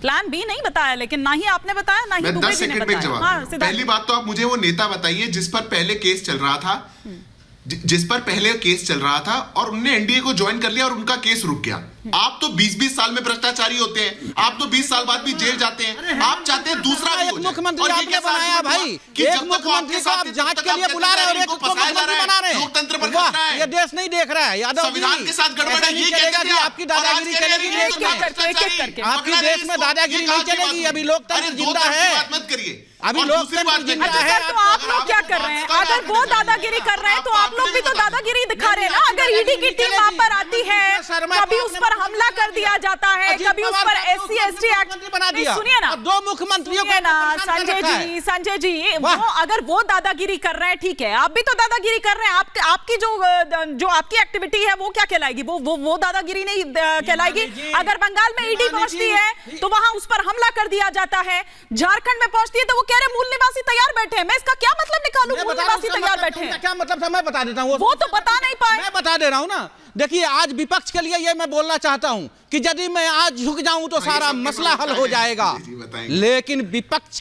Plan B नहीं बताया, लेकिन ना ही आपने बताया ना ही दुबे जी ने बताया। हाँ, पहली बात तो आप मुझे वो नेता बताइए जिस पर पहले केस चल रहा था, और उनने एनडीए को ज्वाइन कर लिया और उनका केस रुक गया। आप तो 20-20 साल में भ्रष्टाचारी होते हैं, आप तो 20 साल बाद भी जेल जाते हैं। आप चाहते हैं दूसरा भी हो जाए। मुख्यमंत्री आपने बनाया भाई, एक मुख्यमंत्री को आप जांच के लिए बुला रहे हैं और एक को मुख्यमंत्री बना रहे हैं। लोकतंत्र पर खतरा है, ये देश नहीं देख रहा है। यादव संविधान के साथ गड़बड़ है, ये चलेगा कि आपकी दादागिरी चलेगी? आपकी देश में दादागिरी नहीं चलेगी। अभी लोकतंत्र जिंदा है, मत करिए। अभी लोकतंत्र जिंदा है। तो आप लोग क्या कर रहे हैं? अगर वो दादागिरी कर रहे हैं तो आप लोग भी तो दादागिरी दिखा रहे हैं ना। अगर ईडी की टीम वहां पर आती है, कभी उस पर हमला कर दिया जाता है, कभी उस पर SC/ST एक्ट बना दिया। सुनिए ना, 2 मुख्यमंत्रियों को ना संजय जी, वो अगर वो दादागिरी कर रहे हैं, ठीक है, आप भी तो दादागिरी कर रहे हैं। आपकी जो आपकी एक्टिविटी है वो क्या कहलाएगी? वो दादागिरी नहीं कहलाएगी। अगर बंगाल में ईडी पहुंचती है तो वहां उस पर हमला कर दिया जाता है, झारखंड में पहुंचती है तो वो कह रहे मूल निवासी तैयार बैठे हैं। मैं इसका क्या मतलब निकालूं? मूल निवासी तैयार बैठे हैं, क्या मतलब था? मैं बता देता हूं। वो तो बता नहीं पाए। मैं बता दे रहा हूं ना। देखिए, आज विपक्ष के लिए ये मैं बोलना चाहता हूं कि यदि मैं आज झुक जाऊं तो सारा मसला हल हो जाएगा, लेकिन विपक्ष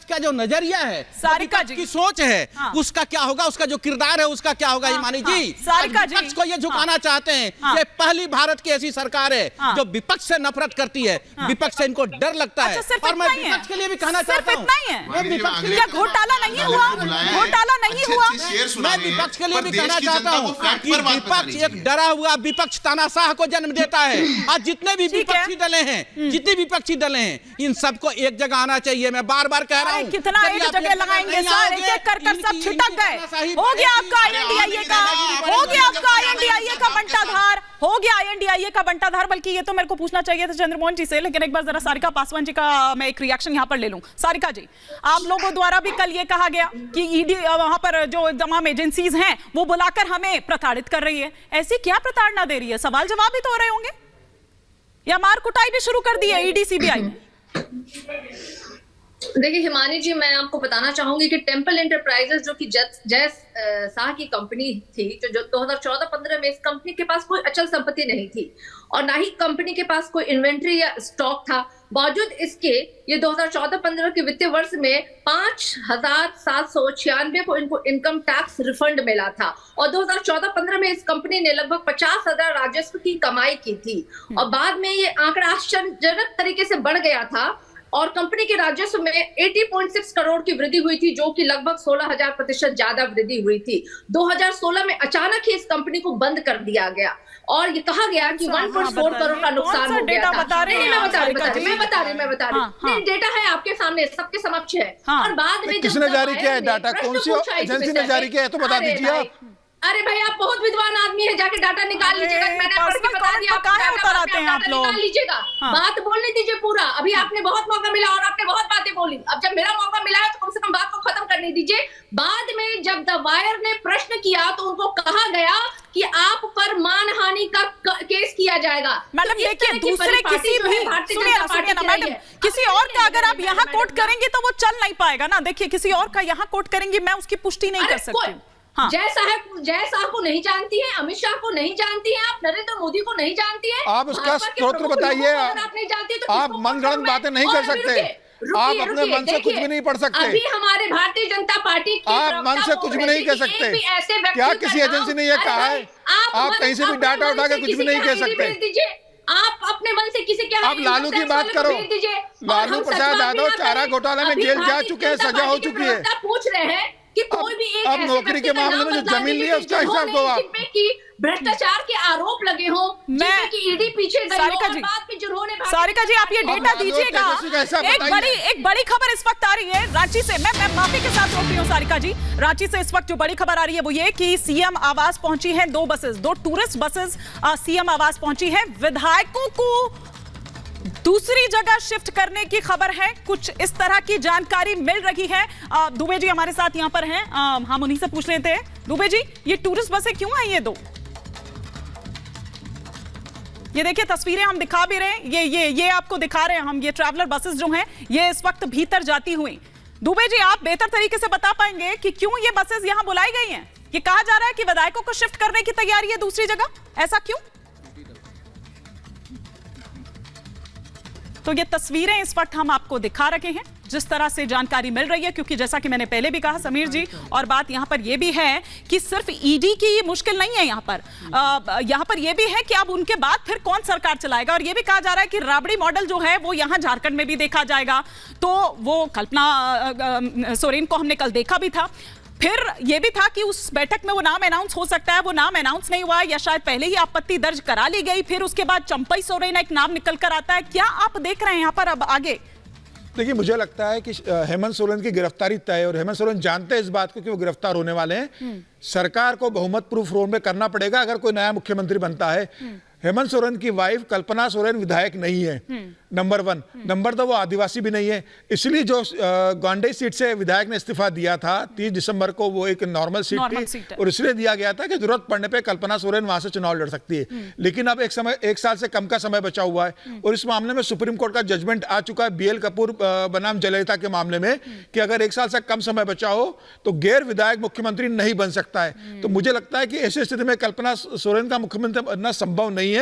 का जो नजरिया है, सारिका जी की सोच है, हाँ। उसका क्या होगा, उसका जो किरदार है उसका क्या होगा? ईमानी जी, विपक्ष को ये झुकाना चाहते हैं। ये पहली भारत की ऐसी सरकार है जो विपक्ष से नफरत करती है, विपक्ष से इनको डर लगता है। और मैं विपक्ष के लिए भी कहना चाहता हूं, क्या घोटाला नहीं हुआ? घोटाला नहीं हुआ। मैं विपक्ष के लिए भी कहना चाहता हूं कि विपक्ष एक डरा हुआ विपक्ष तानाशाह को जन्म देता है। आज जितने भी विपक्षी दलें हैं, जितने विपक्षी दलें हैं, इन सबको एक जगह आना चाहिए। मैं बार बार कह रहा हूं, कितना एक जगह लगाएंगे सर? एक-एक कर सब छिटक गए। हो गया आपका INDIA का, हो गया आपका INDIA का बंटाधार, हो गया INDIA का बंटाधार। बल्कि ये तो मेरे को पूछना चाहिए था चंद्रमोहन जी से, लेकिन एक बार जरा सारिका पासवान जी का मैं एक रिएक्शन यहाँ पर ले लूं। सारिका जी, आप लोगों द्वारा भी कल ये कहा गया कि ईडी वहां पर जो तमाम एजेंसीज हैं वो बुलाकर हमें प्रताड़ित कर रही है। ऐसी क्या प्रताड़ना दे रही है? सवाल जवाब भी तो हो रहे होंगे, या मार कुटाई भी शुरू कर दी है ईडी CBI ने? देखिए हिमानी जी, मैं आपको बताना चाहूंगी कि टेम्पल एंटरप्राइजेस जो कि जय शाह की कंपनी थी, जो 2014-15 में इस कंपनी के पास कोई अचल संपत्ति नहीं थी और ना ही कंपनी के पास कोई इन्वेंट्री या स्टॉक था। बावजूद इसके ये 2014-15 के वित्तीय वर्ष में 5,796 को इनको इनकम टैक्स रिफंड मिला था और 2014-15 में इस कंपनी ने लगभग 50,000 राजस्व की कमाई की थी और बाद में ये आंकड़ा आश्चर्यजनक तरीके से बढ़ गया था और कंपनी के राजस्व में 80.6 करोड़ की वृद्धि हुई थी, जो कि लगभग 16,000% ज्यादा वृद्धि हुई थी। 2016 में अचानक ही इस कंपनी को बंद कर दिया गया और ये कहा गया कि 1.4 करोड़ का नुकसान हो गया था। मैं बता रही नहीं, डेटा है आपके सामने, सबके समक्ष है। और बाद में किसने जारी किया है डाटा? कौन सी एजेंसी ने जारी किया है तो बता दीजिए आप। अरे भाई, आप बहुत विद्वान आदमी है, जाके डाटा निकाल लीजिएगा। मैंने पढ़ के बता दिया, डाटा निकाल लीजिएगा। बात बोलने दीजिए पूरा। अभी आपने बहुत मौका मिला और आपने बहुत बातें बोली। अब जब मेरा मौका मिला है तो कम से कम बात को खत्म करने दीजिए। बाद में जब द वायर ने प्रश्न किया तो उनको कहा गया कि आप पर मानहानि का केस किया जाएगा। मैडम देखिए, दूसरे किसी भी सुनिए ना मैडम, किसी और का अगर आप यहाँ कोट करेंगे तो वो चल नहीं पाएगा ना। देखिए, किसी और का यहाँ कोट करेंगे, मैं उसकी पुष्टि नहीं कर सकती। हाँ। जय शाह को नहीं जानती हैं, अमित शाह को नहीं जानती हैं, आप नरेंद्र मोदी को नहीं जानती हैं। आप उसका स्रोत बताइए। आप मनगढ़ंत बातें नहीं कर सकते। आप अपने मन से कुछ भी नहीं पढ़ सकते। अभी हमारे भारतीय जनता पार्टी आप मन से कुछ भी नहीं कह सकते। क्या किसी एजेंसी ने यह कहा है? आप कहीं से भी डाटा उठा के कुछ भी नहीं कह सकते। आप अपने मन से किसी क्या? आप लालू की बात करो। लालू प्रसाद यादव चारा घोटाले में जेल जा चुके हैं, सजा हो चुकी है। पूछ रहे हैं कि कोई भी एक अब नौकरी के मामले में जो जमीन ली है उसका हिसाब दो आप। भ्रष्टाचार के आरोप लगे हो, कि ईडी पीछे गई हो और बाद में जिन्होंने सारिका जी, आप ये डेटा दीजिएगा। एक बड़ी खबर इस वक्त आ रही है रांची से। मैं माफी के साथ रोक रही हूँ सारिका जी। रांची से इस वक्त जो बड़ी खबर आ रही है वो ये कि सीएम आवास पहुंची है 2 बसेस, 2 टूरिस्ट बसेस सीएम आवास पहुंची है। विधायकों को दूसरी जगह शिफ्ट करने की खबर है, कुछ इस तरह की जानकारी मिल रही है। दुबे जी हमारे साथ यहाँ पर हैं, हम उन्हीं से पूछ लेते हैं। दुबे जी, ये टूरिस्ट बसें क्यों आई ये 2? ये देखिए तस्वीरें हम दिखा भी रहे हैं, ये आपको दिखा रहे हैं हम, ये ट्रैवलर बसेस जो हैं ये इस वक्त भीतर जाती हुई। दुबे जी, आप बेहतर तरीके से बता पाएंगे कि क्यों ये बसेस यहाँ बुलाई गई हैं? ये कहा जा रहा है कि विधायकों को शिफ्ट करने की तैयारी है दूसरी जगह, ऐसा क्यों? तो ये तस्वीरें इस वक्त हम आपको दिखा रहे हैं, जिस तरह से जानकारी मिल रही है, क्योंकि जैसा कि मैंने पहले भी कहा समीर जी, और बात यहां पर यह भी है कि सिर्फ ईडी की मुश्किल नहीं है, यहां पर यह भी है कि अब उनके बाद फिर कौन सरकार चलाएगा। और यह भी कहा जा रहा है कि राबड़ी मॉडल जो है वो यहां झारखंड में भी देखा जाएगा। तो वो कल्पना सोरेन को हमने कल देखा भी था, फिर यह भी था कि उस बैठक में वो नाम अनाउंस हो सकता है, वो नाम अनाउंस नहीं हुआ या शायद पहले ही आपत्ति दर्ज करा ली गई, फिर उसके बाद चंपई सोरेन एक नाम निकल कर आता है। क्या आप देख रहे हैं यहां पर अब आगे? देखिए, मुझे लगता है कि हेमंत सोरेन की गिरफ्तारी तय है और हेमंत सोरेन जानते हैं इस बात को कि वो गिरफ्तार होने वाले हैं। सरकार को बहुमत प्रूफ रोल में करना पड़ेगा अगर कोई नया मुख्यमंत्री बनता है। हेमंत सोरेन की वाइफ कल्पना सोरेन विधायक नहीं है, नंबर 1। नंबर 2, वो आदिवासी भी नहीं है, इसलिए जो गोंडई सीट से विधायक ने इस्तीफा दिया था 30 दिसंबर को, वो एक नॉर्मल सीट थी और इसलिए दिया गया था कि जरूरत पड़ने पे कल्पना सोरेन वहां से चुनाव लड़ सकती है। लेकिन अब एक साल से कम का समय बचा हुआ है और इस मामले में सुप्रीम कोर्ट का जजमेंट आ चुका है BL कपूर बनाम जयललिता के मामले में कि अगर 1 साल से कम समय बचा हो तो गैर विधायक मुख्यमंत्री नहीं बन सकता है। तो मुझे लगता है कि ऐसी स्थिति में कल्पना सोरेन का मुख्यमंत्री बनना संभव नहीं है।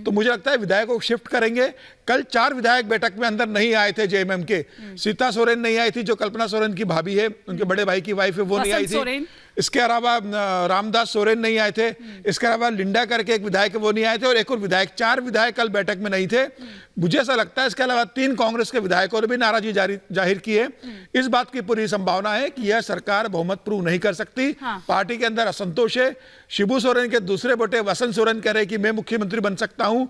तो मुझे लगता है विधायकों को शिफ्ट करेंगे। कल 4 विधायक बैठक में अंदर नहीं आए थे JMM के। सीता सोरेन नहीं आई थी, जो कल्पना सोरेन की भाभी है, उनके बड़े भाई की वाइफ है, वो नहीं आई थी। इसके अलावा रामदास सोरेन नहीं आए थे। इसके अलावा लिंडा करके एक विधायक है, वो नहीं आए थे और एक और विधायक, 4 विधायक कल बैठक में नहीं थे। मुझे ऐसा लगता है इसके अलावा 3 कांग्रेस के विधायकों ने भी नाराजगी जाहिर की है। इस बात की पूरी संभावना है कि यह सरकार बहुमत प्रूव नहीं कर सकती। पार्टी के अंदर असंतोष है। शिबू सोरेन के दूसरे बेटे वसंत सोरेन कह रहे हैं कि मैं मुख्यमंत्री बन सकता हूं।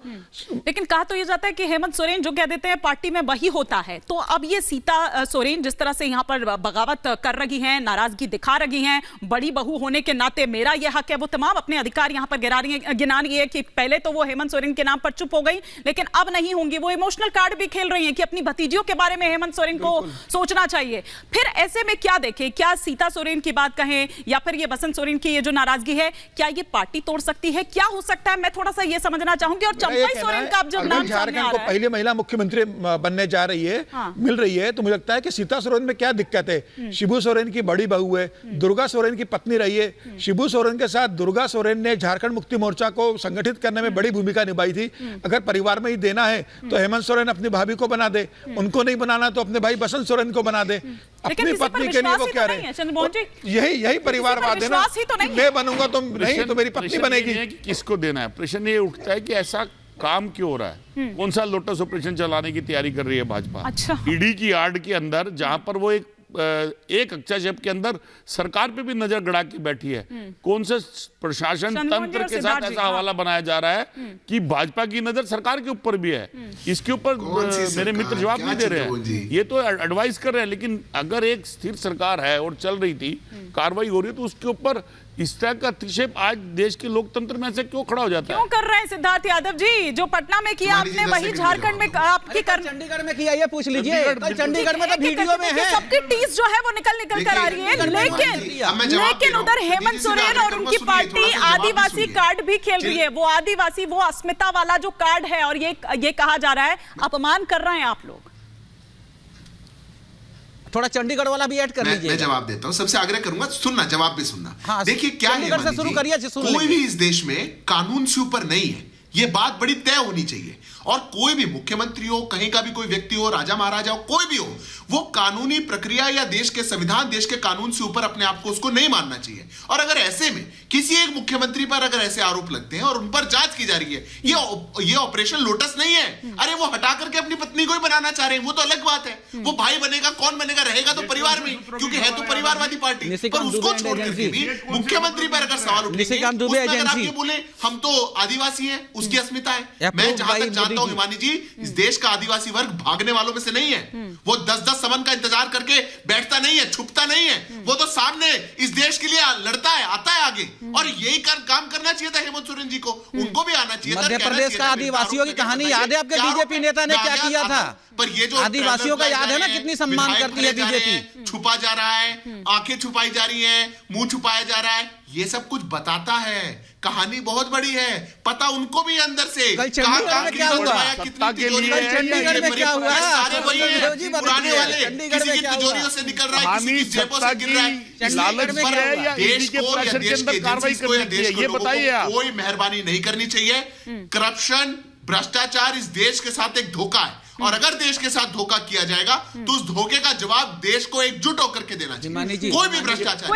लेकिन कहा तो यह जाता है कि हेमंत सोरेन जो कह देते हैं पार्टी में वही होता है। तो अब ये सीता सोरेन जिस तरह से यहां पर बगावत कर रही हैं, नाराजगी दिखा रही हैं, बड़ी बहू होने के नाते मेरा यह हक है, वो तमाम अपने अधिकार यहां पर गिना रही है कि पहले तो वो हेमंत सोरेन के नाम पर चुप हो गई, लेकिन अब नहीं होंगी। वो इमोशनल कार्ड भी खेल रही हैं कि अपनी भतीजियों के बारे में हेमंत सोरेन को सोचना चाहिए। फिर ऐसे में क्या देखें, क्या सीता सोरेन की बात कहें या फिर ये वसंत सोरेन की ये जो नाराजगी है, क्या ये पार्टी तोड़ सकती है? क्या हो सकता है, मैं थोड़ा सा ये समझना चाहूंगी। और चंपई सोरेन का अब जब नाम सामने आ रहा है, पहली महिला मुख्यमंत्री बनने जा रही है, मिल रही है, तो मुझे लगता है कि सीता सोरेन में क्या दिक्कत है। शिबू सोरेन की बड़ी बहू है, दुर्गा सोरेन की पत्नी रही है। शिबू सोरेन के साथ दुर्गा सोरेन ने झारखंड मुक्ति मोर्चा को संगठित करने में बड़ी भूमिका निभाई थी। अगर परिवार में ही देना है तो हेमंत सोरेन अपनी भाभी को बना दे, उनको नहीं बनाना तो अपने भाई वसंत सोरेन को बना दे। अपनी पत्नी के लिए वो क्या रहे, यही परिवारवाद है ना। मैं बनूंगा तो नहीं तो मेरी पत्नी बनेगी। किसको देना है? प्रश्न ये उठता है कि ऐसा काम क्यों हो रहा है? कौन सा लोटस ऑपरेशन चलाने की तैयारी कर रही है भाजपा? अच्छा। ईडी की आड़ के अंदर, जहां पर वो एक हस्तक्षेप के अंदर सरकार पे भी नजर गड़ा के बैठी है। कौन से प्रशासन तंत्र के साथ ऐसा हवाला बनाया जा रहा है कि भाजपा की नजर सरकार के ऊपर भी है? इसके ऊपर मेरे मित्र जवाब नहीं दे रहे हैं। ये तो एडवाइस कर रहे हैं, लेकिन अगर एक स्थिर सरकार है और चल रही थी, कार्रवाई हो रही है, तो उसके ऊपर इस तरह का हस्तक्षेप आज देश के लोकतंत्र में से क्यों खड़ा हो जाता है? क्यों कर रहे हैं सिद्धार्थ यादव जी? जो पटना में किया आपने वही झारखंड में आपकी चंडीगढ़ में किया, ये पूछ लीजिए। चंडीगढ़ में तो वीडियो में है, सबकी टीस जो है वो निकल कर आ रही है। लेकिन उधर हेमंत सोरेन और उनकी पार्टी आदिवासी कार्ड भी खेल रही है। वो आदिवासी, वो अस्मिता वाला जो कार्ड है, और ये कहा जा रहा है अपमान कर रहे हैं आप लोग। थोड़ा चंडीगढ़ वाला भी ऐड कर लीजिए। मैं जवाब देता हूं, सबसे आग्रह करूंगा, सुनना, जवाब भी सुनना। हाँ, देखिए क्या है, से शुरू करिए। कोई भी इस देश में कानून से ऊपर नहीं है, ये बात बड़ी तय होनी चाहिए। और कोई भी मुख्यमंत्री हो, कहीं का भी कोई व्यक्ति हो, राजा महाराजा हो, कोई भी हो, वो कानूनी प्रक्रिया या देश के संविधान, देश के कानून से ऊपर अपने आप को उसको नहीं मानना चाहिए। और अगर ऐसे में किसी एक मुख्यमंत्री पर अगर ऐसे आरोप लगते हैं और उन पर जांच की जा रही है, ये ऑपरेशन लोटस नहीं है। अरे वो हटा करके अपनी पत्नी को ही बनाना चाह रहे हैं, वो तो अलग बात है। वो भाई बनेगा, कौन बनेगा, रहेगा तो परिवार में, क्योंकि है तो परिवारवादी पार्टी। पर उसको छोड़ करके भी मुख्यमंत्री पर अगर सवाल उठेंगे, बोले हम तो आदिवासी हैं, उसकी अस्मिता है। मैं जहां तक जानता हूं हिमानी जी, इस देश का आदिवासी वर्ग भागने वालों में से नहीं है। वो 10-10 समन का इंतजार करके बैठता नहीं है, छुपता नहीं है। वो तो सामने इस देश के लिए लड़ता है, आता है आगे। और यही काम करना चाहिए था हेमंत सोरेन जी को, उनको भी आना चाहिए था। मध्य प्रदेश का आदिवासियों की कहानी याद है आपके? बीजेपी नेता ने क्या किया था? पर ये जो आदिवासियों का याद है ना, कितनी सम्मान करती है बीजेपी। छुपा जा रहा है, आंखें छुपाई जा रही है, मुंह छुपाया जा रहा है, ये सब कुछ बताता है। कहानी बहुत बड़ी है, पता उनको भी अंदर से। कल चंडीगढ़ में क्या हुआ? चंडीगढ़ में क्या हुआ? सारे वही पुराने वाले, किसी की तिजोरियों से निकल रहा है, किसी की जेबों से गिर रहा है। लालच पर है या देश के प्रशासन के अंदर कार्रवाई करनी चाहिए, ये बताइए आप। कोई मेहरबानी नहीं करनी चाहिए। करप्शन, भ्रष्टाचार इस देश के साथ एक धोखा है। और अगर देश के साथ धोखा किया जाएगा तो उस धोखे का जवाब देश को एकजुट होकर के देना चाहिए। कोई भी भ्रष्टाचार